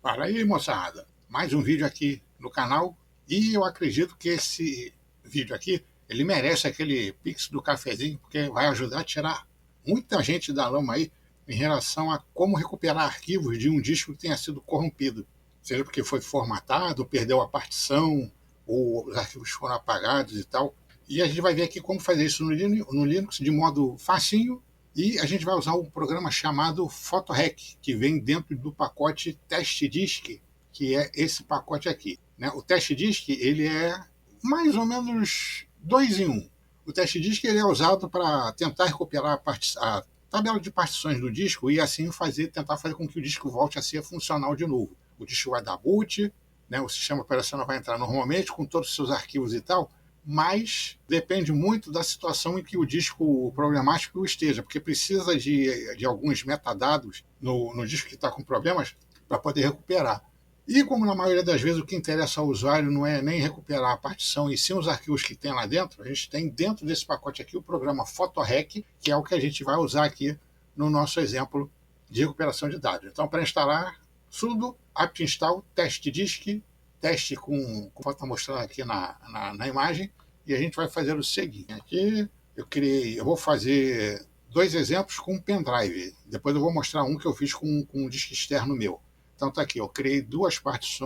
Para aí, moçada, mais um vídeo aqui no canal e eu acredito que esse vídeo aqui, ele merece aquele pix do cafezinho, porque vai ajudar a tirar muita gente da lama aí em relação a como recuperar arquivos de um disco que tenha sido corrompido, seja porque foi formatado, perdeu a partição, ou os arquivos foram apagados e tal. E a gente vai ver aqui como fazer isso no Linux de modo facinho, e a gente vai usar um programa chamado PhotoRec, que vem dentro do pacote TestDisk, que é esse pacote aqui, né? O TestDisk ele é mais ou menos dois em um. O TestDisk ele é usado para tentar recuperar a tabela de partições do disco e assim tentar fazer com que o disco volte a ser funcional de novo. O disco vai dar boot, né? O sistema operacional vai entrar normalmente com todos os seus arquivos e tal, mas depende muito da situação em que o disco problemático esteja, porque precisa de alguns metadados no disco que está com problemas para poder recuperar. E como na maioria das vezes o que interessa ao usuário não é nem recuperar a partição e sim os arquivos que tem lá dentro, a gente tem dentro desse pacote aqui o programa PhotoRec, que é o que a gente vai usar aqui no nosso exemplo de recuperação de dados. Então, para instalar, sudo apt install testdisk, teste com como está mostrando aqui na imagem, e a gente vai fazer o seguinte. Aqui eu vou fazer dois exemplos com um pendrive. Depois eu vou mostrar um que eu fiz com um disco externo meu. Então está aqui, eu criei duas pastas,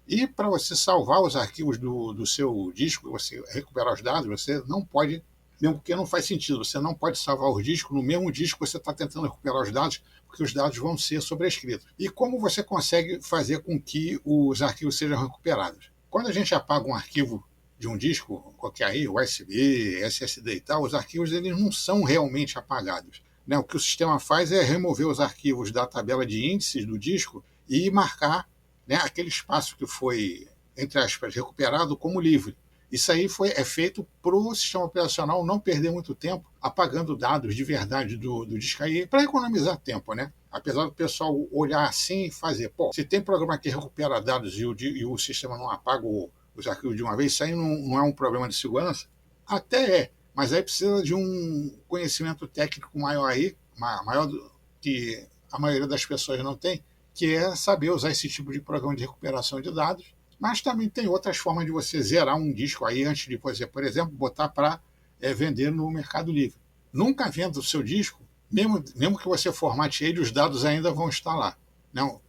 e para você salvar os arquivos do seu disco, você recuperar os dados, você não pode, mesmo porque não faz sentido, você não pode salvar os discos no mesmo disco que você está tentando recuperar os dados, porque os dados vão ser sobrescritos. E como você consegue fazer com que os arquivos sejam recuperados? Quando a gente apaga um arquivo de um disco, qualquer aí, USB, SSD e tal, os arquivos eles não são realmente apagados. Né? O que o sistema faz é remover os arquivos da tabela de índices do disco e marcar, né, aquele espaço que foi, entre aspas, recuperado como livre. Isso aí é feito para o sistema operacional não perder muito tempo apagando dados de verdade do disco aí, para economizar tempo, né? Apesar do pessoal olhar assim e fazer, pô, se tem programa que recupera dados e o sistema não apaga os arquivos de uma vez, isso aí não é um problema de segurança? Até é, mas aí precisa de um conhecimento técnico maior aí, maior do que a maioria das pessoas não tem, que é saber usar esse tipo de programa de recuperação de dados. Mas também tem outras formas de você zerar um disco aí antes de, por exemplo, botar para vender no Mercado Livre. Nunca venda o seu disco, mesmo que você formate ele, os dados ainda vão estar lá. Não,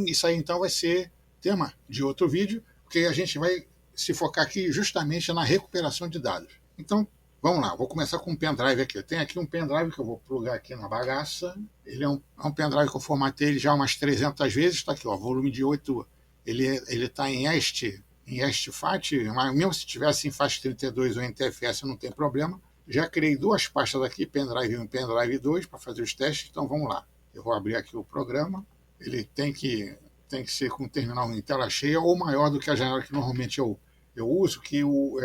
isso aí então vai ser tema de outro vídeo, porque a gente vai se focar aqui justamente na recuperação de dados. Então, vamos lá, vou começar com um pendrive aqui. Eu tenho aqui um pendrive que eu vou plugar aqui na bagaça. Ele é um pendrive que eu formatei ele já umas 300 vezes. Está aqui, ó, volume de 8. Ele está em FAT, mas mesmo se tivesse em FAT32 ou em TFS não tem problema. Já criei duas pastas aqui, pendrive 1 e pendrive 2, para fazer os testes. Então vamos lá. Eu vou abrir aqui o programa. Ele tem que ser com o terminal em tela cheia ou maior do que a janela que normalmente eu uso, que o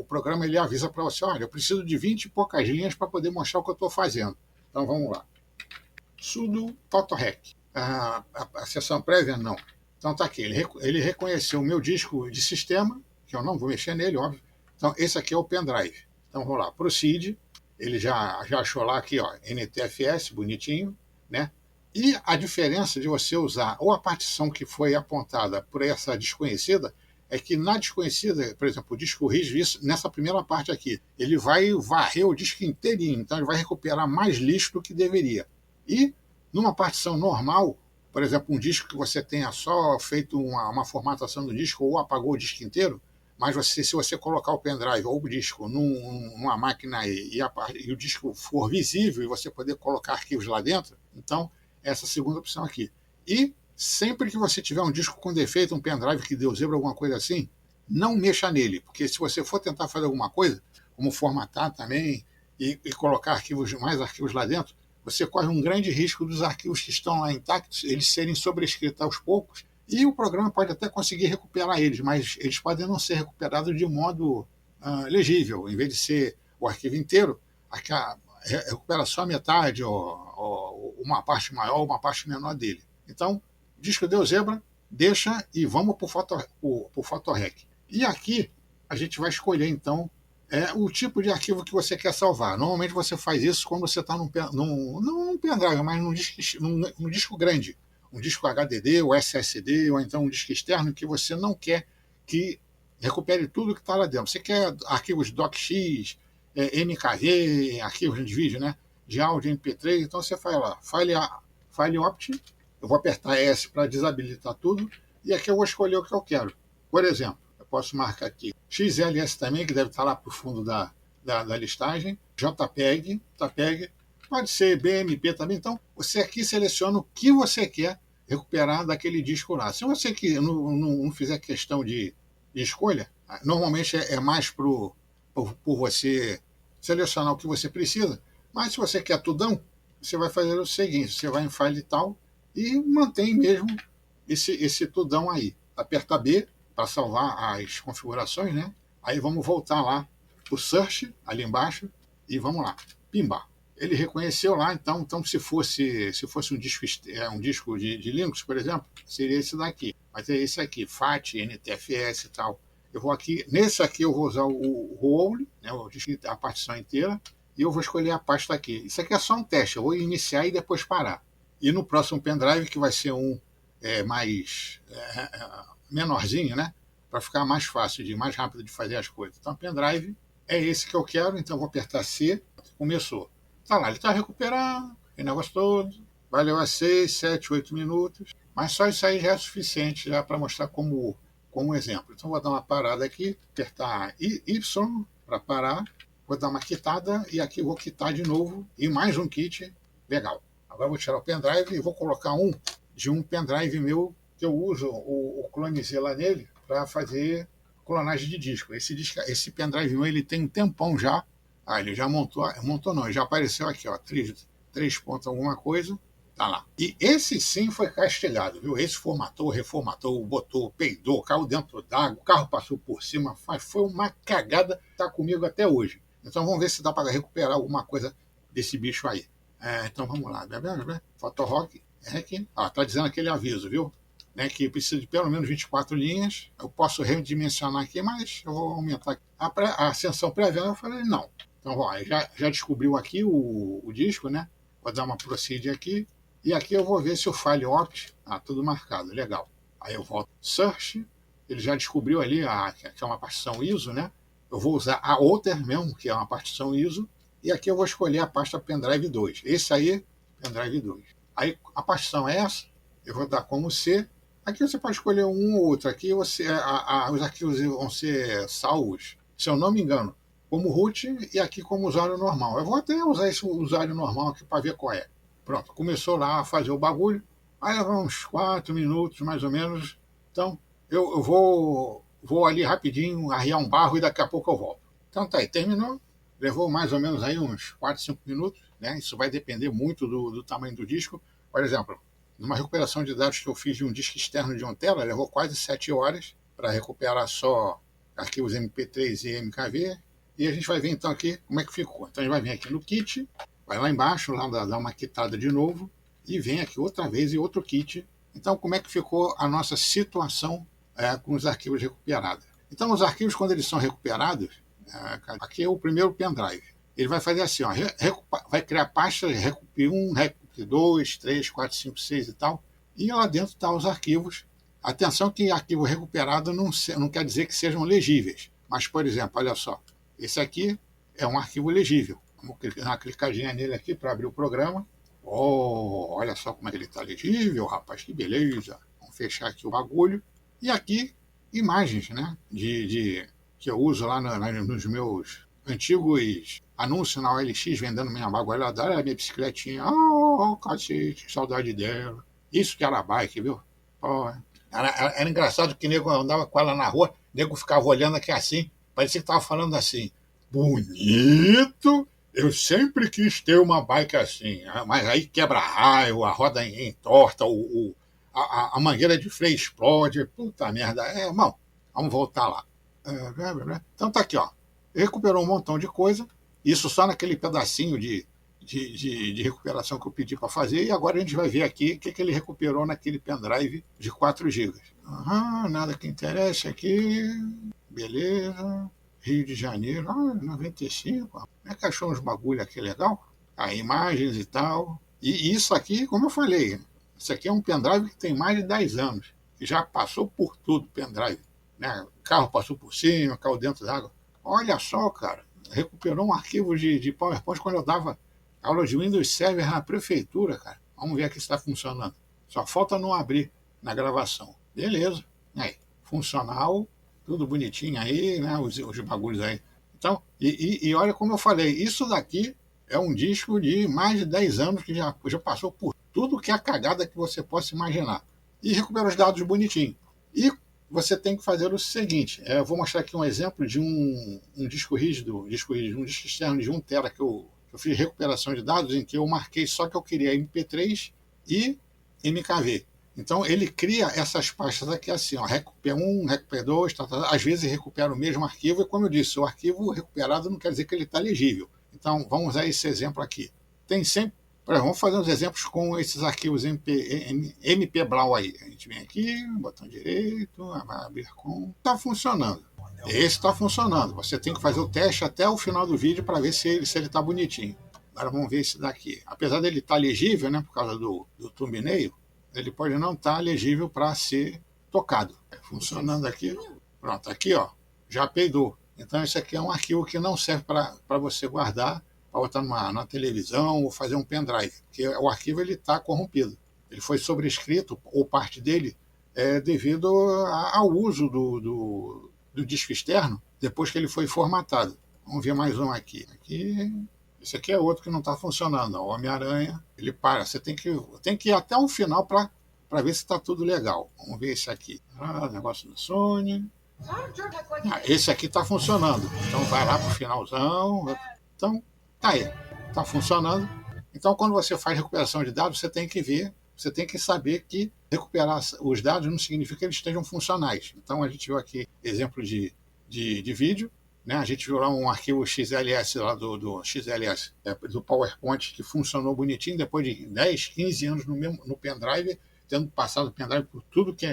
programa ele avisa para você, olha, eu preciso de 20 e poucas linhas para poder mostrar o que eu estou fazendo. Então vamos lá. Sudo PhotoRec. A seção prévia, não. Então está aqui, ele reconheceu o meu disco de sistema, que eu não vou mexer nele, óbvio. Então esse aqui é o pendrive. Então vou lá, proceed. Ele já achou lá aqui, ó, NTFS, bonitinho, né? E a diferença de você usar ou a partição que foi apontada por essa desconhecida é que na desconhecida, por exemplo, o disco rígido, nessa primeira parte aqui, ele vai varrer o disco inteirinho, então ele vai recuperar mais lixo do que deveria. E numa partição normal, por exemplo, um disco que você tenha só feito uma formatação do disco ou apagou o disco inteiro, mas se você colocar o pendrive ou o disco numa máquina e o disco for visível e você poder colocar arquivos lá dentro, então essa segunda opção aqui. E sempre que você tiver um disco com defeito, um pendrive que deu zebra, alguma coisa assim, não mexa nele, porque se você for tentar fazer alguma coisa, como formatar também e colocar mais arquivos lá dentro, você corre um grande risco dos arquivos que estão lá intactos, eles serem sobrescritos aos poucos, e o programa pode até conseguir recuperar eles, mas eles podem não ser recuperados de modo legível. Em vez de ser o arquivo inteiro, recupera só metade, ou uma parte maior ou uma parte menor dele. Então, disco deu zebra, deixa e vamos para o PhotoRec. E aqui a gente vai escolher então o tipo de arquivo que você quer salvar. Normalmente você faz isso quando você está num pendrive, mas num disco grande, um disco HDD ou SSD, ou então um disco externo que você não quer que recupere tudo que está lá dentro. Você quer arquivos DocX, MKV, arquivos de vídeo, né? De áudio MP3, então você faz lá, File Opt, eu vou apertar S para desabilitar tudo, e aqui eu vou escolher o que eu quero. Por exemplo, eu posso marcar aqui XLS também, que deve estar lá para o fundo da listagem, JPEG, pode ser BMP também, então você aqui seleciona o que você quer recuperar daquele disco lá. Se você que não fizer questão de escolha, normalmente é mais por você selecionar o que você precisa, mas se você quer tudão, você vai fazer o seguinte, você vai em File e tal e mantém mesmo esse tudão aí. Aperta B para salvar as configurações, né? Aí vamos voltar lá o Search, ali embaixo, e vamos lá, pimbar. Ele reconheceu lá, então se fosse um disco de Linux, por exemplo, seria esse daqui. Mas é esse aqui, FAT, NTFS e tal. Eu vou aqui, nesse aqui eu vou usar o role, né, a partição inteira, e eu vou escolher a pasta aqui. Isso aqui é só um teste, eu vou iniciar e depois parar. E no próximo pendrive, que vai ser um mais menorzinho, né, para ficar mais fácil, mais rápido de fazer as coisas. Então, pendrive é esse que eu quero, então eu vou apertar C, começou. Tá lá, ele está recuperando, o negócio todo, valeu a 6, 7, 8 minutos, mas só isso aí já é suficiente já para mostrar como exemplo. Então vou dar uma parada aqui, apertar Y para parar, vou dar uma quitada e aqui vou quitar de novo e mais um kit, legal. Agora vou tirar o pendrive e vou colocar de um pendrive meu que eu uso o clonezilla nele para fazer clonagem de disco. Esse pendrive meu ele tem um tempão já. Ele já montou não, já apareceu aqui, ó, 3 pontos alguma coisa, tá lá. E esse sim foi castelhado, viu? Esse formatou, reformatou, botou, peidou, caiu dentro d'água, o carro passou por cima, foi uma cagada, tá comigo até hoje. Então vamos ver se dá para recuperar alguma coisa desse bicho aí. Então vamos lá, Photorock, tá dizendo aquele aviso, viu? Né, que precisa de pelo menos 24 linhas. Eu posso redimensionar aqui, mas eu vou aumentar aqui. A ascensão pré-venda, eu falei, não. Então, ó, já descobriu aqui o disco, né? Vou dar uma proceed aqui. E aqui eu vou ver se o File Opt, tudo marcado, legal. Aí eu volto Search, ele já descobriu ali que é uma partição ISO, né? Eu vou usar a outer mesmo, que é uma partição ISO. E aqui eu vou escolher a pasta Pendrive 2. Esse aí, Pendrive 2. Aí a partição é essa, eu vou dar como C. Aqui você pode escolher um ou outro. Aqui os arquivos vão ser salvos, se eu não me engano, como root e aqui como usuário normal. Eu vou até usar esse usuário normal aqui para ver qual é. Pronto, começou lá a fazer o bagulho. Aí leva uns 4 minutos, mais ou menos. Então, eu vou ali rapidinho, arriar um barro e daqui a pouco eu volto. Então tá aí, terminou. Levou mais ou menos aí uns 4, 5 minutos. Né? Isso vai depender muito do tamanho do disco. Por exemplo, numa recuperação de dados que eu fiz de um disco externo de 1 tera, levou quase 7 horas para recuperar só arquivos MP3 e MKV. E a gente vai ver então aqui como é que ficou. Então a gente vai vir aqui no kit, vai lá embaixo, lá dar uma quitada de novo, e vem aqui outra vez e outro kit. Então como é que ficou a nossa situação com os arquivos recuperados? Então os arquivos, quando eles são recuperados, aqui é o primeiro pendrive. Ele vai fazer assim, ó, vai criar pastas Recup 1, Recup 2, 3, 4, 5, 6 e tal, e lá dentro estão os arquivos. Atenção que arquivo recuperado não quer dizer que sejam legíveis, mas, por exemplo, olha só, esse aqui é um arquivo legível. Vamos dar uma clicadinha nele aqui para abrir o programa. Olha só como é que ele está legível, rapaz, que beleza. Vamos fechar aqui o bagulho. E aqui, imagens, né, que eu uso lá nos meus antigos anúncios na OLX, vendendo minha bagualhada, olha a minha bicicletinha, cacete, que saudade dela. Isso que era bike, viu? Era engraçado que o nego andava com ela na rua, o nego ficava olhando aqui assim, parecia que estava falando assim, bonito, eu sempre quis ter uma bike assim, mas aí quebra raio, a roda entorta, a mangueira de freio explode, puta merda, irmão, vamos voltar lá. Então tá aqui, ó, recuperou um montão de coisa, isso só naquele pedacinho de recuperação que eu pedi para fazer, e agora a gente vai ver aqui o que ele recuperou naquele pendrive de 4 GB. Nada que interessa aqui, beleza, Rio de Janeiro, 95, como é que achou uns bagulho aqui legal? Imagens e tal, e isso aqui, como eu falei, Isso aqui é um pendrive que tem mais de 10 anos, que já passou por tudo, pendrive. Né? O carro passou por cima, caiu dentro d'água. Olha só, cara, recuperou um arquivo de PowerPoint quando eu dava aula de Windows Server na prefeitura, cara. Vamos ver aqui se está funcionando. Só falta não abrir na gravação. Beleza. Aí, funcional, tudo bonitinho aí, né? Os bagulhos aí. Então, e olha como eu falei, isso daqui é um disco de mais de 10 anos que já passou por tudo que é a cagada que você possa imaginar. E recupera os dados bonitinho. E você tem que fazer o seguinte, eu vou mostrar aqui um exemplo de um disco rígido, um disco externo de 1 tera que eu fiz recuperação de dados em que eu marquei só que eu queria MP3 e MKV. Então ele cria essas pastas aqui assim, ó, Recuper 1, Recuper 2, às vezes recupera o mesmo arquivo, e como eu disse, o arquivo recuperado não quer dizer que ele está legível. Então vamos usar esse exemplo aqui. Tem sempre, vamos fazer uns exemplos com esses arquivos MP Blau aí. A gente vem aqui, botão direito, vai abrir com. Está funcionando. Esse está funcionando. Você tem que fazer o teste até o final do vídeo para ver se ele está bonitinho. Agora vamos ver esse daqui. Apesar dele estar legível, né, por causa do thumbnail, ele pode não estar legível para ser tocado. Funcionando aqui. Pronto, aqui ó, já peidou. Então esse aqui é um arquivo que não serve para você guardar, para botar numa televisão ou fazer um pendrive, porque o arquivo está corrompido. Ele foi sobrescrito, ou parte dele, devido ao uso do disco externo, depois que ele foi formatado. Vamos ver mais um aqui. Esse aqui é outro que não está funcionando. O Homem-Aranha, ele para. Você tem que ir até o final para ver se está tudo legal. Vamos ver esse aqui. Negócio da Sony. Esse aqui está funcionando. Então vai lá para o finalzão. Então, tá aí. Está funcionando. Então, quando você faz recuperação de dados, você tem que ver, você tem que saber que recuperar os dados não significa que eles estejam funcionais. Então, a gente viu aqui exemplo de vídeo. Né? A gente viu lá um arquivo XLS lá do XLS, do PowerPoint, que funcionou bonitinho depois de 10, 15 anos no pendrive, tendo passado o pendrive por tudo que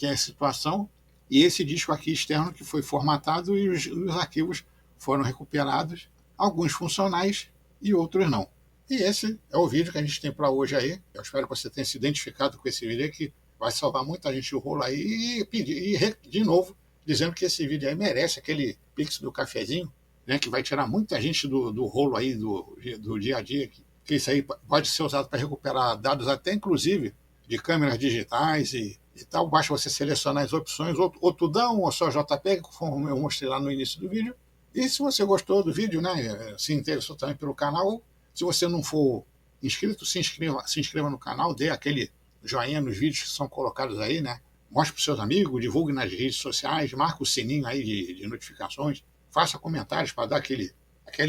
é situação. E esse disco aqui externo que foi formatado e os arquivos foram recuperados, alguns funcionais e outros não. E esse é o vídeo que a gente tem para hoje aí. Eu espero que você tenha se identificado com esse vídeo aí, que vai salvar muita gente do rolo aí, e de novo, dizendo que esse vídeo aí merece aquele pix do cafezinho, né, que vai tirar muita gente do rolo aí do dia a dia, que isso aí pode ser usado para recuperar dados até inclusive de câmeras digitais e tal. Basta você selecionar as opções, ou tudão, ou só JPEG, conforme eu mostrei lá no início do vídeo. E se você gostou do vídeo, né, se interessou também pelo canal, se você não for inscrito, se inscreva no canal, dê aquele joinha nos vídeos que são colocados aí, né? Mostre para os seus amigos, divulgue nas redes sociais, marque o sininho aí de notificações, faça comentários para dar aquele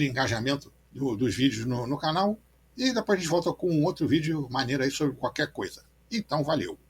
engajamento dos vídeos no canal. E depois a gente volta com um outro vídeo maneiro aí sobre qualquer coisa. Então, valeu!